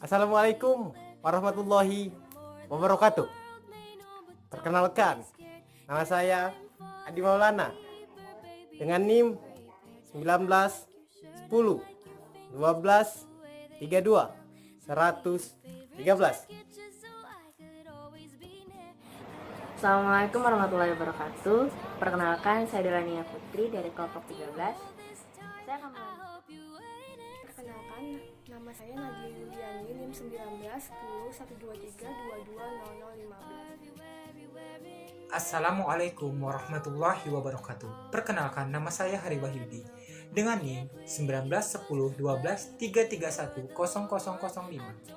Assalamualaikum warahmatullahi wabarakatuh. Perkenalkan, nama saya Adi Maulana dengan NIM 19 10 12 32 113. Assalamualaikum warahmatullahi wabarakatuh. Perkenalkan, saya Delania Putri dari kelompok 13. Saya akan Perkenalkan, nama saya Nadia Yuliani, NIM 19 10 123 22 0015. Assalamualaikum warahmatullahi wabarakatuh. Perkenalkan, nama saya Hari Wahyudi dengan NIM 19 10 12 331 0005.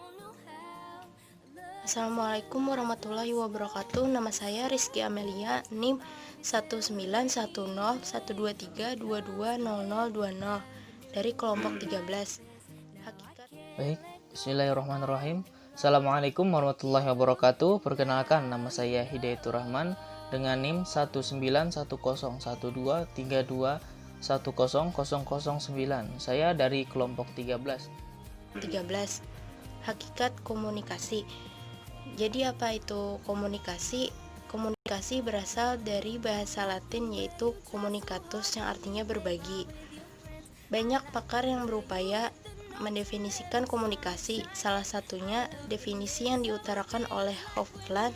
Assalamualaikum warahmatullahi wabarakatuh. Nama saya Rizky Amelia, NIM 191012322020 dari kelompok 13. Baik, bismillahirrahmanirrahim. Assalamualaikum warahmatullahi wabarakatuh. Perkenalkan, nama saya Hidayatur Rahman dengan NIM 19101232100009. Saya dari kelompok 13. Hakikat komunikasi. Jadi apa itu komunikasi? Komunikasi berasal dari bahasa Latin yaitu communicatus yang artinya berbagi. Banyak pakar yang berupaya mendefinisikan komunikasi. Salah satunya definisi yang diutarakan oleh Hofland,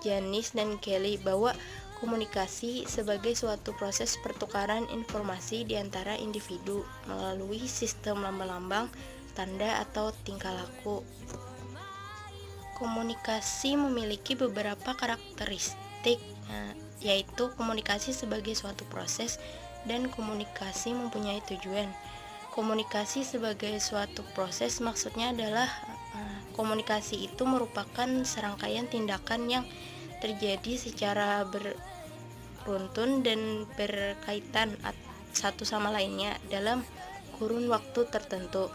Janis, dan Kelly bahwa komunikasi sebagai suatu proses pertukaran informasi di antara individu melalui sistem lambang-lambang, tanda, atau tingkah laku. Komunikasi memiliki beberapa karakteristik, yaitu komunikasi sebagai suatu proses dan komunikasi mempunyai tujuan. Komunikasi sebagai suatu proses maksudnya adalah komunikasi itu merupakan serangkaian tindakan yang terjadi secara beruntun dan berkaitan satu sama lainnya dalam kurun waktu tertentu.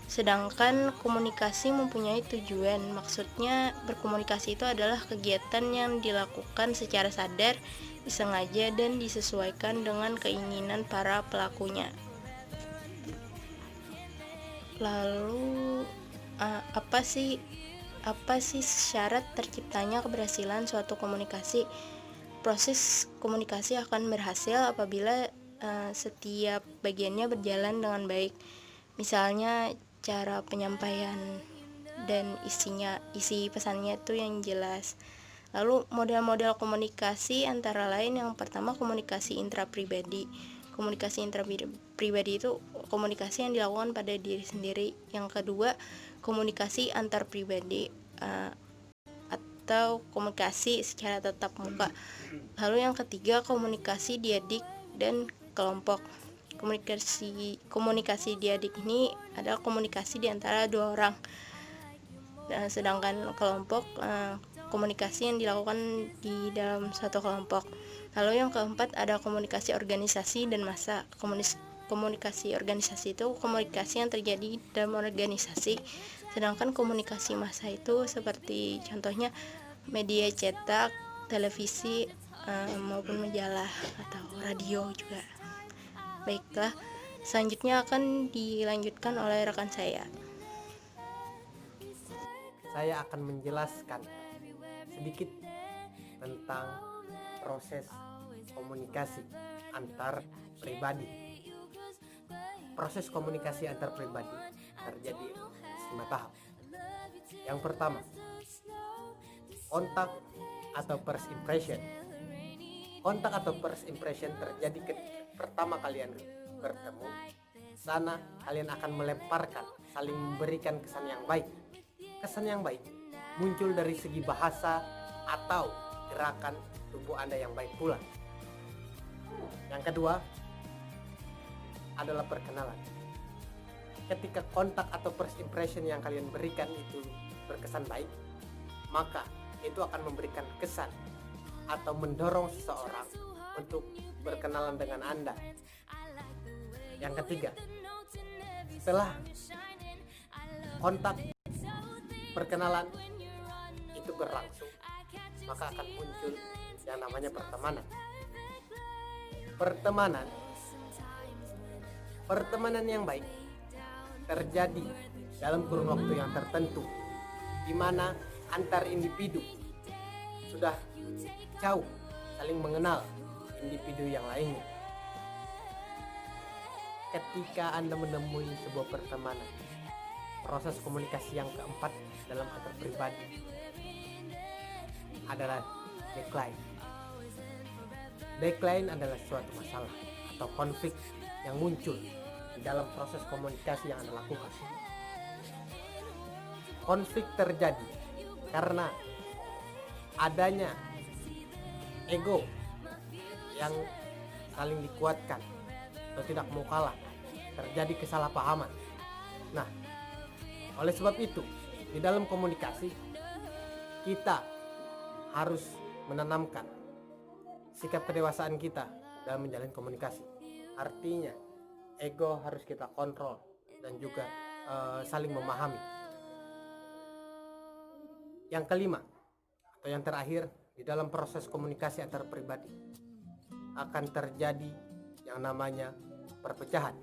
Sedangkan komunikasi mempunyai tujuan, maksudnya berkomunikasi itu adalah kegiatan yang dilakukan secara sadar, disengaja, dan disesuaikan dengan keinginan para pelakunya. Lalu apa sih syarat terciptanya keberhasilan suatu komunikasi? Proses komunikasi akan berhasil apabila setiap bagiannya berjalan dengan baik. Misalnya cara penyampaian dan isi pesannya itu yang jelas. Lalu model-model komunikasi antara lain, yang pertama komunikasi intrapribadi. Komunikasi intrapribadi itu komunikasi yang dilakukan pada diri sendiri. Yang kedua, komunikasi antarpribadi atau komunikasi secara tatap muka. Lalu yang ketiga, komunikasi diadik dan kelompok. Komunikasi diadik ini adalah komunikasi di antara dua orang. Sedangkan kelompok, komunikasi yang dilakukan di dalam satu kelompok. Lalu yang keempat ada komunikasi organisasi dan massa. Komunikasi organisasi itu komunikasi yang terjadi dalam organisasi. Sedangkan komunikasi massa itu seperti contohnya media cetak, televisi, maupun majalah atau radio juga. Baiklah, selanjutnya akan dilanjutkan oleh rekan saya. Saya akan menjelaskan sedikit tentang proses komunikasi antar pribadi. Proses komunikasi antar pribadi terjadi 5 tahap. Yang pertama, kontak atau first impression. Kontak atau first impression terjadi ketika pertama kalian bertemu. Sana kalian akan melemparkan, saling memberikan kesan yang baik. Kesan yang baik muncul dari segi bahasa atau gerakan tubuh Anda yang baik pula. Yang kedua adalah perkenalan. Ketika kontak atau first impression yang kalian berikan itu berkesan baik, maka itu akan memberikan kesan atau mendorong seseorang untuk berkenalan dengan Anda. Yang ketiga, setelah kontak perkenalan itu berlangsung, maka akan muncul yang namanya pertemanan. pertemanan yang baik terjadi dalam kurun waktu yang tertentu, di mana antar individu sudah jauh saling mengenal individu yang lainnya. Ketika Anda menemui sebuah pertemanan, proses komunikasi yang keempat dalam antar pribadi adalah decline. Decline adalah suatu masalah atau konflik yang muncul di dalam proses komunikasi yang Anda lakukan. Konflik terjadi karena adanya ego yang saling dikuatkan atau tidak mau kalah, terjadi kesalahpahaman. Nah, oleh sebab itu, di dalam komunikasi kita harus menanamkan sikap kedewasaan kita dalam menjalin komunikasi. Artinya, ego harus kita kontrol dan juga saling memahami. Yang kelima atau yang terakhir, di dalam proses komunikasi antar pribadi akan terjadi yang namanya perpecahan.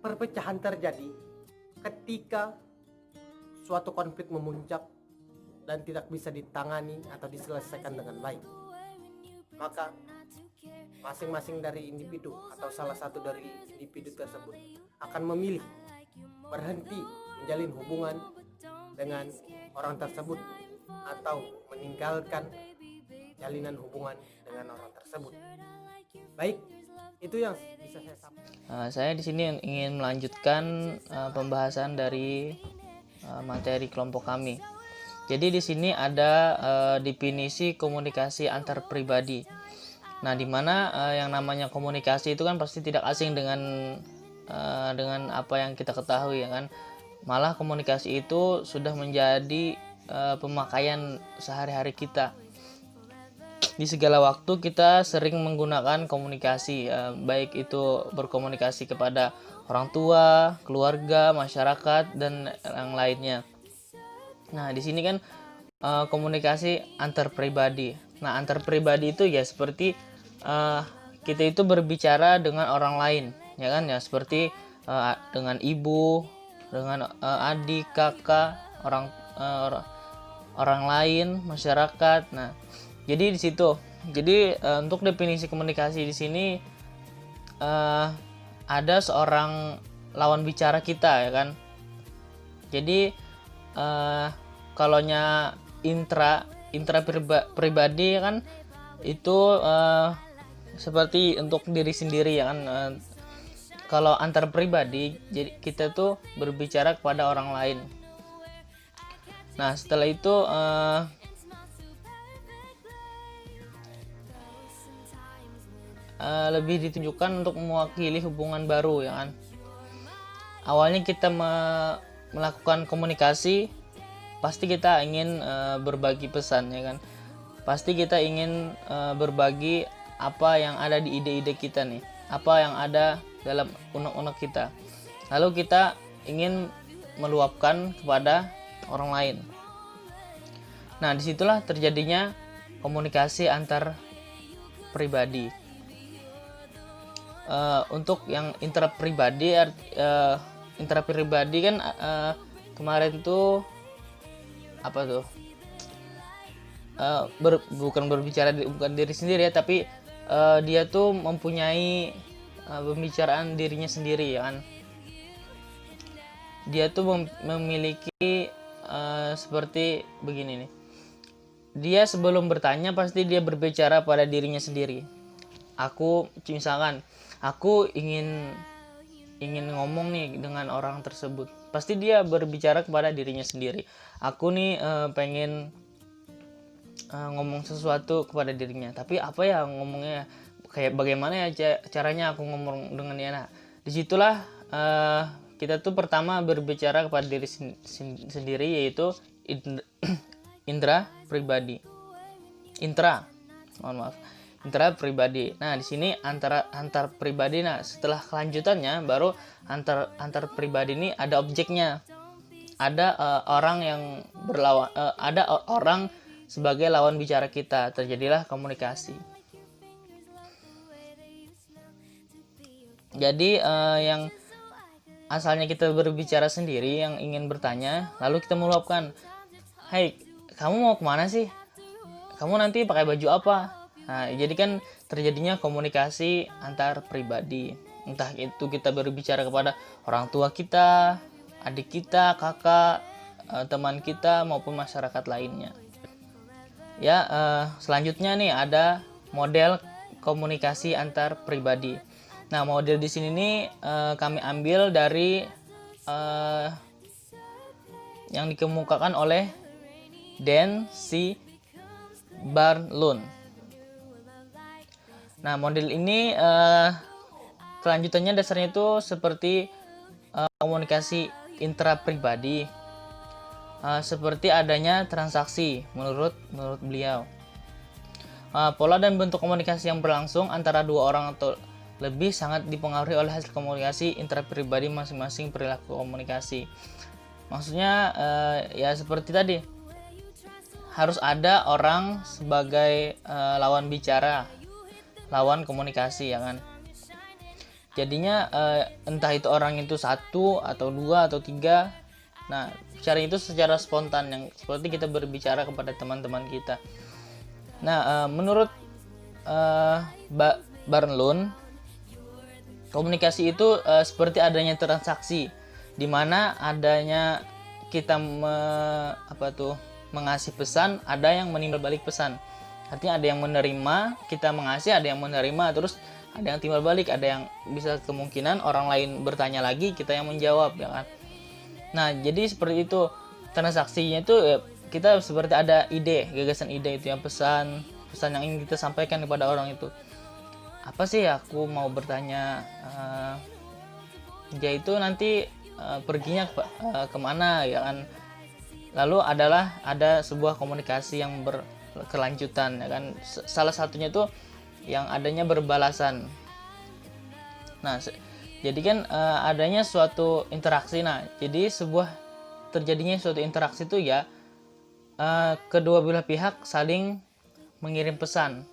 Perpecahan terjadi ketika suatu konflik memuncak dan tidak bisa ditangani atau diselesaikan dengan baik. Maka masing-masing dari individu atau salah satu dari individu tersebut akan memilih berhenti menjalin hubungan dengan orang tersebut atau meninggalkan jalinan hubungan dengan orang tersebut. Baik, itu yang bisa saya sampaikan. Saya di sini ingin melanjutkan pembahasan dari materi kelompok kami. Jadi di sini ada definisi komunikasi antar pribadi. Nah, di mana yang namanya komunikasi itu kan pasti tidak asing dengan apa yang kita ketahui, ya kan. Malah komunikasi itu sudah menjadi pemakaian sehari-hari kita. Di segala waktu kita sering menggunakan komunikasi, baik itu berkomunikasi kepada orang tua, keluarga, masyarakat, dan yang lainnya. Nah, di sini kan komunikasi antar pribadi. Nah, antar pribadi itu ya seperti kita itu berbicara dengan orang lain, ya kan, ya seperti dengan ibu, dengan adik, kakak, orang lain, masyarakat. Nah, jadi di situ. Jadi untuk definisi komunikasi di sini ada seorang lawan bicara kita, ya kan. Jadi kalaunya intra pribadi kan itu seperti untuk diri sendiri, ya kan. Kalau antar pribadi, jadi kita tuh berbicara kepada orang lain. Nah, setelah itu lebih ditunjukkan untuk mewakili hubungan baru, ya kan. Awalnya kita melakukan komunikasi, pasti kita ingin berbagi pesan, ya kan. Pasti kita ingin berbagi apa yang ada di ide-ide kita nih, apa yang ada dalam unek-unek kita. Lalu kita ingin meluapkan kepada orang lain. Nah, disitulah terjadinya komunikasi antar pribadi. Untuk yang intrapribadi kan kemarin tuh apa tuh? Bukan berbicara bukan diri sendiri ya, tapi dia tuh mempunyai pembicaraan dirinya sendiri, ya kan. Dia tuh memiliki seperti begini nih. Dia sebelum bertanya pasti dia berbicara pada dirinya sendiri. Misalkan aku ingin ngomong nih dengan orang tersebut, pasti dia berbicara kepada dirinya sendiri. Aku nih pengen ngomong sesuatu kepada dirinya, tapi apa ya ngomongnya, kayak bagaimana ya caranya aku ngomong dengan dia. Nah, disitulah kita tuh pertama berbicara kepada diri sendiri, yaitu intra pribadi. Intra pribadi. Nah, di sini antar pribadi. Nah, setelah kelanjutannya baru antar pribadi ini ada objeknya. Ada orang yang berlawan, ada orang sebagai lawan bicara kita. Terjadilah komunikasi. Jadi yang asalnya kita berbicara sendiri, yang ingin bertanya, lalu kita meluapkan, "Hai, kamu mau kemana sih? Kamu nanti pakai baju apa?" Nah, jadi kan terjadinya komunikasi antar pribadi. Entah itu kita berbicara kepada orang tua kita, adik kita, kakak, teman kita, maupun masyarakat lainnya. Ya, selanjutnya nih ada model komunikasi antar pribadi. Nah, model di sini nih kami ambil dari yang dikemukakan oleh Dan C. Barlow. Nah, model ini kelanjutannya dasarnya itu seperti komunikasi intrapribadi, seperti adanya transaksi menurut beliau. Pola dan bentuk komunikasi yang berlangsung antara dua orang atau lebih sangat dipengaruhi oleh hasil komunikasi intrapribadi masing-masing perilaku komunikasi. Maksudnya ya seperti tadi, harus ada orang sebagai lawan bicara, lawan komunikasi, ya kan. Jadinya entah itu orang itu 1 atau 2 atau 3. Nah, bicara itu secara spontan, yang seperti kita berbicara kepada teman-teman kita. Nah, menurut Barlow, komunikasi itu seperti adanya transaksi, di mana adanya kita mengasih pesan, ada yang menimbal balik pesan. Artinya ada yang menerima, kita mengasih, ada yang menerima, terus ada yang timbal balik, ada yang bisa kemungkinan orang lain bertanya lagi, kita yang menjawab, ya kan. Nah, jadi seperti itu transaksinya itu ya, kita seperti ada ide, gagasan ide itu yang pesan yang ingin kita sampaikan kepada orang itu. Apa sih aku mau bertanya, dia itu nanti perginya kemana, ya kan. Lalu ada sebuah komunikasi yang berkelanjutan, ya kan. Salah satunya itu yang adanya berbalasan. Nah, jadi kan adanya suatu interaksi. Nah, jadi terjadinya suatu interaksi itu ya kedua belah pihak saling mengirim pesan.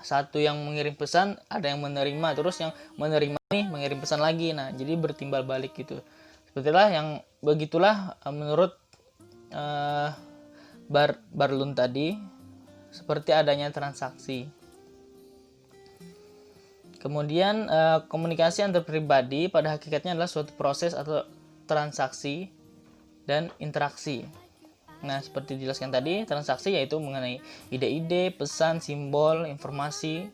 Satu yang mengirim pesan, ada yang menerima, terus yang menerima nih mengirim pesan lagi. Nah, jadi bertimbal balik gitu. Begitulah menurut Barlow tadi, seperti adanya transaksi. Kemudian komunikasi antar pribadi pada hakikatnya adalah suatu proses atau transaksi dan interaksi. Nah, seperti dijelaskan tadi, transaksi yaitu mengenai ide-ide, pesan, simbol, informasi.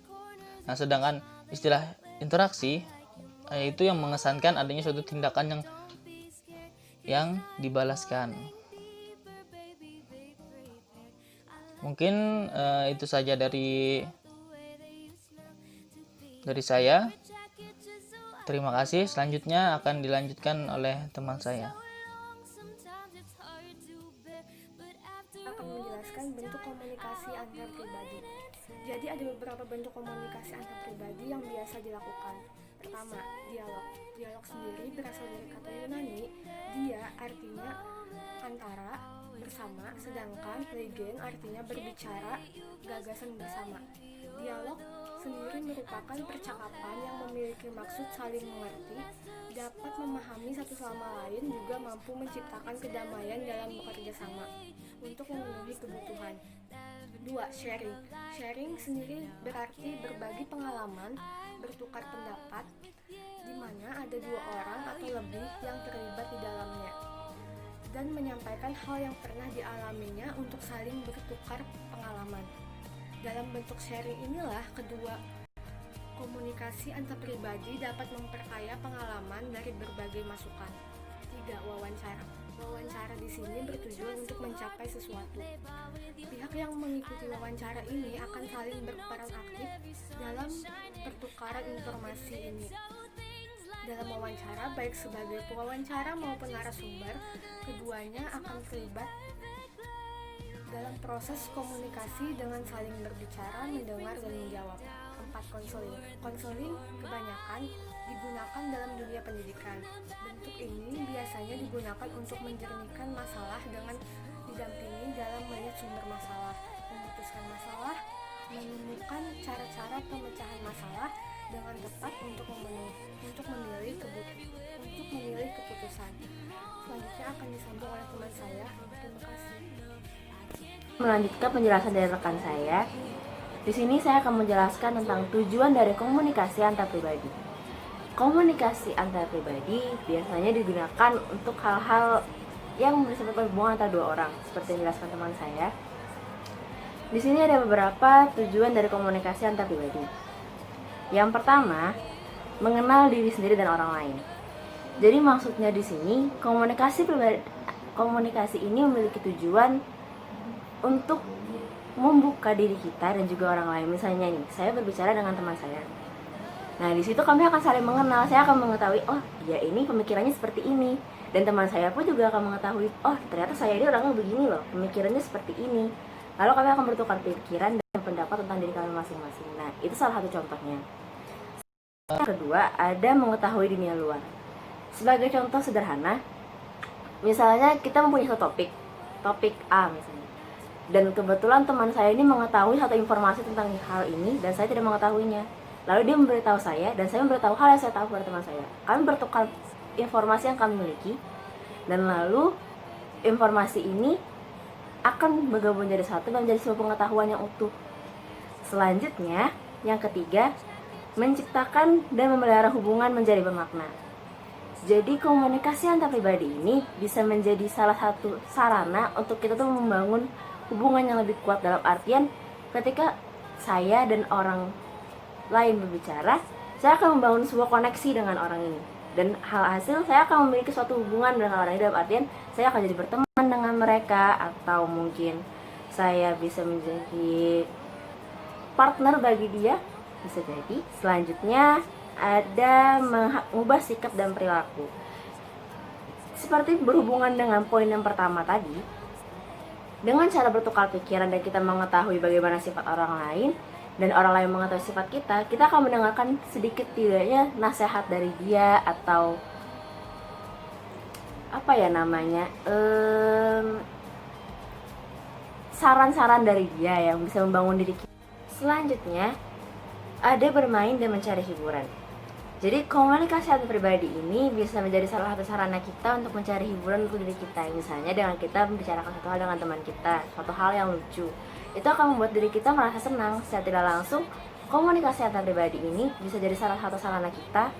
Nah, sedangkan istilah interaksi yaitu yang mengesankan adanya suatu tindakan yang dibalaskan. Mungkin itu saja dari saya. Terima kasih. Selanjutnya akan dilanjutkan oleh teman saya. Akan menjelaskan bentuk komunikasi antar pribadi. Jadi ada beberapa bentuk komunikasi antar pribadi yang biasa dilakukan. Pertama, dialog. Dialog sendiri berasal dari kata Yunani. Dia artinya antara, bersama, sedangkan legen artinya berbicara, gagasan bersama. Dialog sendiri merupakan percakapan yang memiliki maksud saling mengerti, dapat memahami satu sama lain, juga mampu menciptakan kedamaian dalam bekerja sama untuk memenuhi kebutuhan. 2. Sharing. Sharing sendiri berarti berbagi pengalaman, bertukar pendapat, di mana ada 2 orang atau lebih yang terlibat di dalamnya, dan menyampaikan hal yang pernah dialaminya untuk saling bertukar pengalaman. Dalam bentuk sharing inilah kedua komunikasi antar pribadi dapat memperkaya pengalaman dari berbagai masukan. 3. Wawancara. Wawancara di sini bertujuan untuk mencapai sesuatu. Pihak yang mengikuti wawancara ini akan saling berperan aktif dalam pertukaran informasi ini. Dalam wawancara, baik sebagai pewawancara maupun narasumber, keduanya akan terlibat dalam proses komunikasi dengan saling berbicara, mendengar, dan menjawab. 4. Konseling. Konseling kebanyakan digunakan dalam dunia pendidikan. Bentuk ini biasanya digunakan untuk menjernihkan masalah dengan didampingi dalam melihat sumber masalah, memutuskan masalah, menemukan cara-cara pemecahan masalah, dengan tepat untuk memilih keputusan. Selanjutnya akan disambung oleh teman saya. Terima kasih. Melanjutkan penjelasan dari rekan saya. Di sini saya akan menjelaskan tentang tujuan dari komunikasi antar pribadi. Komunikasi antar pribadi biasanya digunakan untuk hal-hal yang bersifat hubungan antara dua orang, seperti yang dijelaskan teman saya. Di sini ada beberapa tujuan dari komunikasi antar pribadi. Yang pertama, mengenal diri sendiri dan orang lain. Jadi maksudnya di sini komunikasi ini memiliki tujuan untuk membuka diri kita dan juga orang lain. Misalnya nih, saya berbicara dengan teman saya. Nah, di situ kami akan saling mengenal. Saya akan mengetahui, oh, dia ini pemikirannya seperti ini. Dan teman saya pun juga akan mengetahui, oh, ternyata saya ini orangnya begini loh, pemikirannya seperti ini. Lalu kami akan bertukar pikiran dan pendapat tentang diri kami masing-masing. Nah, itu salah satu contohnya. Yang kedua, ada mengetahui dunia luar. Sebagai contoh sederhana, misalnya kita mempunyai satu topik A misalnya. Dan kebetulan teman saya ini mengetahui satu informasi tentang hal ini dan saya tidak mengetahuinya. Lalu dia memberitahu saya dan saya memberitahu hal yang saya tahu kepada teman saya. Kami bertukar informasi yang kami miliki dan lalu informasi ini akan bergabung jadi satu dan menjadi sebuah pengetahuan yang utuh. Selanjutnya, yang ketiga, menciptakan dan memelihara hubungan menjadi bermakna. Jadi komunikasi antar pribadi ini bisa menjadi salah satu sarana untuk kita tuh membangun hubungan yang lebih kuat, dalam artian ketika saya dan orang lain berbicara, saya akan membangun sebuah koneksi dengan orang ini. Dan hasil saya akan memiliki suatu hubungan dengan orang ini, dalam artian saya akan jadi berteman dengan mereka, atau mungkin saya bisa menjadi partner bagi dia, bisa jadi. Selanjutnya ada mengubah sikap dan perilaku. Seperti berhubungan dengan poin yang pertama tadi, dengan cara bertukar pikiran dan kita mengetahui bagaimana sifat orang lain dan orang lain mengetahui sifat kita, kita akan mendengarkan sedikit tidaknya nasihat dari dia atau apa ya namanya, saran-saran dari dia yang bisa membangun diri kita. Selanjutnya ada bermain dan mencari hiburan. Jadi komunikasi antar pribadi ini bisa menjadi salah satu sarana kita untuk mencari hiburan untuk diri kita. Misalnya dengan kita membicarakan satu hal dengan teman kita, suatu hal yang lucu, itu akan membuat diri kita merasa senang. Secara tidak langsung, komunikasi antar pribadi ini bisa jadi salah satu sarana kita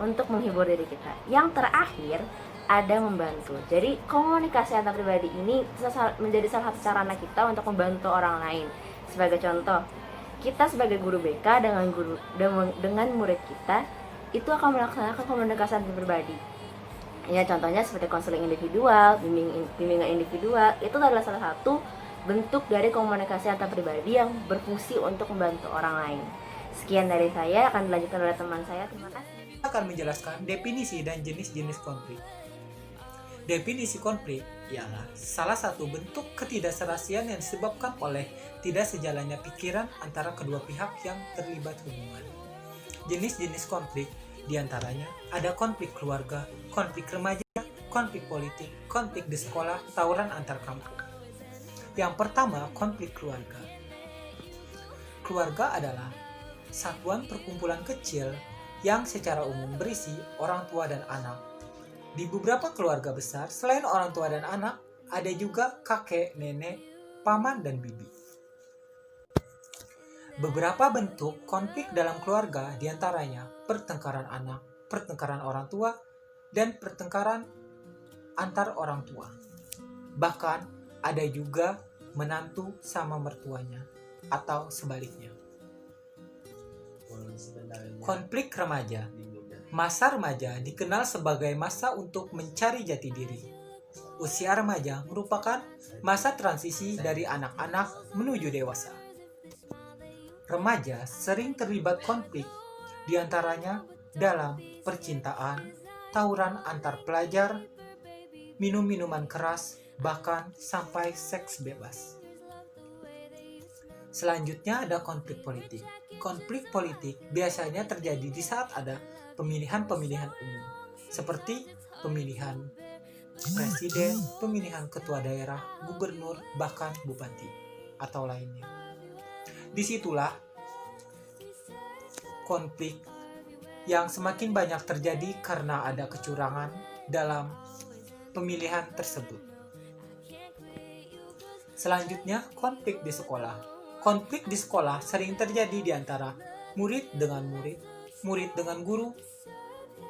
untuk menghibur diri kita. Yang terakhir ada membantu. Jadi komunikasi antar pribadi ini bisa menjadi salah satu sarana kita untuk membantu orang lain. Sebagai contoh, kita sebagai guru BK dengan murid kita itu akan melaksanakan komunikasi antar pribadi. Ya, contohnya seperti konseling individual, bimbingan individual, itu adalah salah satu bentuk dari komunikasi antar pribadi yang berfungsi untuk membantu orang lain. Sekian dari saya, akan dilanjutkan oleh teman saya. Terima kasih. Akan menjelaskan definisi dan jenis-jenis konflik. Definisi konflik ialah salah satu bentuk ketidakserasian yang disebabkan oleh tidak sejalannya pikiran antara kedua pihak yang terlibat hubungan. Jenis-jenis konflik diantaranya ada konflik keluarga, konflik remaja, konflik politik, konflik di sekolah, tawuran antar kampung. Yang pertama, konflik keluarga. Keluarga adalah satuan perkumpulan kecil yang secara umum berisi orang tua dan anak. Di beberapa keluarga besar, selain orang tua dan anak, ada juga kakek, nenek, paman, dan bibi. Beberapa bentuk konflik dalam keluarga diantaranya pertengkaran anak, pertengkaran orang tua, dan pertengkaran antar orang tua. Bahkan ada juga menantu sama mertuanya atau sebaliknya. Konflik remaja. Masa remaja dikenal sebagai masa untuk mencari jati diri. Usia remaja merupakan masa transisi dari anak-anak menuju dewasa. Remaja sering terlibat konflik, diantaranya dalam percintaan, tawuran antar pelajar, minum-minuman keras, bahkan sampai seks bebas. Selanjutnya ada konflik politik. Konflik politik biasanya terjadi di saat ada pemilihan-pemilihan umum, seperti pemilihan presiden, pemilihan ketua daerah, gubernur, bahkan bupati, atau lainnya. Disitulah konflik yang semakin banyak terjadi karena ada kecurangan dalam pemilihan tersebut. Selanjutnya, konflik di sekolah. Konflik di sekolah sering terjadi di antara murid dengan murid, murid dengan guru,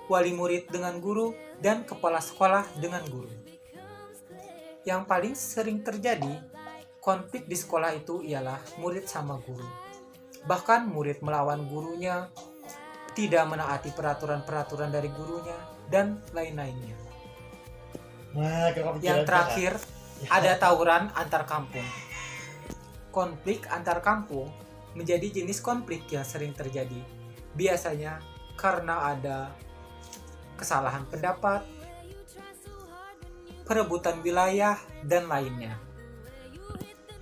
wali murid dengan guru, dan kepala sekolah dengan guru. Yang paling sering terjadi konflik di sekolah itu ialah murid sama guru. Bahkan murid melawan gurunya, tidak menaati peraturan-peraturan dari gurunya, dan lain-lainnya. Yang terakhir, ada tawuran antar kampung. Konflik antar kampung menjadi jenis konflik yang sering terjadi. Biasanya karena ada kesalahan pendapat, perebutan wilayah, dan lainnya.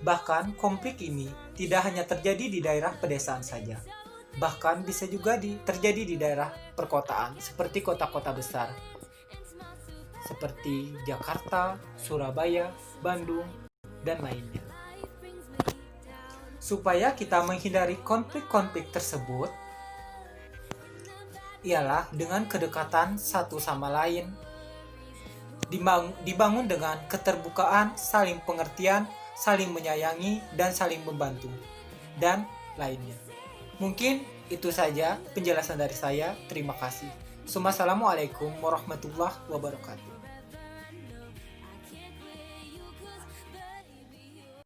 Bahkan konflik ini tidak hanya terjadi di daerah pedesaan saja. Bahkan bisa juga terjadi di daerah perkotaan seperti kota-kota besar seperti Jakarta, Surabaya, Bandung, dan lainnya. Supaya kita menghindari konflik-konflik tersebut, ialah dengan kedekatan satu sama lain, dibangun dengan keterbukaan, saling pengertian, saling menyayangi, dan saling membantu, dan lainnya. Mungkin itu saja penjelasan dari saya. Terima kasih. Assalamualaikum warahmatullahi wabarakatuh.